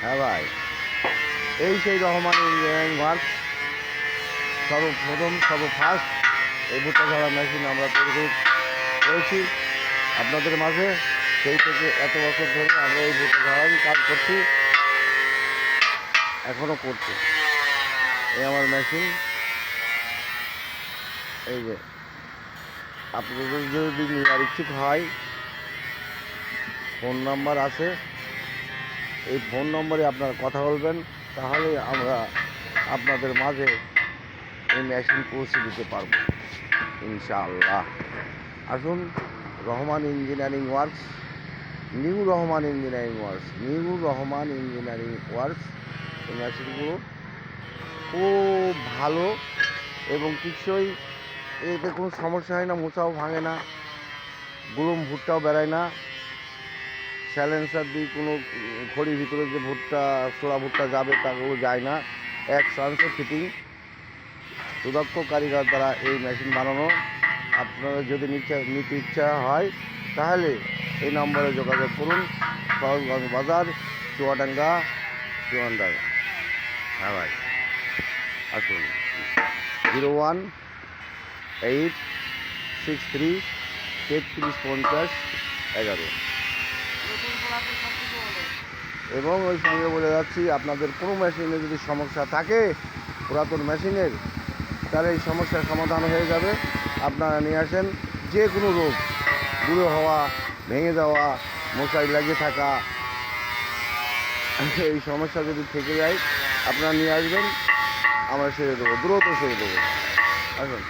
হ্যাঁ ভাই, এই সেই রহমান ইঞ্জিনিয়ারিং ওয়ার্কস সর্বফার্স্ট এই ভুট্টা ঝাড়া মেশিন আমরা তৈরি করেছি আপনাদের মাঝে। সেই থেকে এত বছর ধরে আমরা এই ভুট্টা ঝাড়ার কাজ করছি, এখনও করছি। এই আমার মেশিন। এই যে আপনাদের যদি নেওয়ার ইচ্ছুক হয়, ফোন নাম্বার আছে, এই ফোন নম্বরে আপনারা কথা বলবেন, তাহলে আমরা আপনাদের মাঝে এই মেশিন পৌঁছে দিতে পারব ইনশাআল্লাহ। আসুন, Rahman engineering works, new Rahman engineering works. এই মেশিনগুলো খুব ভালো এবং টিকসই। এতে কোনো সমস্যা হয় না, মোচাও ভাঙে না, গুলুম ভুট্টাও বেড়ায় না, স্যালেন্সার দিয়ে কোনো খড়ির ভিতরে যে ছোড়া ভুট্টা যাবে তাগুলো যায় না। এক চান্সে ফিটিং, সুদক্ষ কারিগর দ্বারা এই মেশিন বানানো। আপনারা যদি নিতে ইচ্ছা হয় তাহলে এই নম্বরে যোগাযোগ করুন। সহজগঞ্জ বাজার, চুয়াডাঙ্গা। হ্যাঁ ভাই, আসুন। 01863335011। এবং ওই সঙ্গে বলে যাচ্ছি, আপনাদের কোনো মেশিনে যদি সমস্যা থাকে, পুরাতন মেশিনের, তাহলে এই সমস্যার সমাধান হয়ে যাবে। আপনারা নিয়ে আসেন। যে কোনো রোগ, গুঁড়ো হওয়া, ভেঙে যাওয়া, মশারি লাগিয়ে থাকা, এই সমস্যা যদি থেকে যায়, আপনারা নিয়ে আসবেন, আমরা সেরে দেবো, দ্রুত সেরে দেবো। আসুন।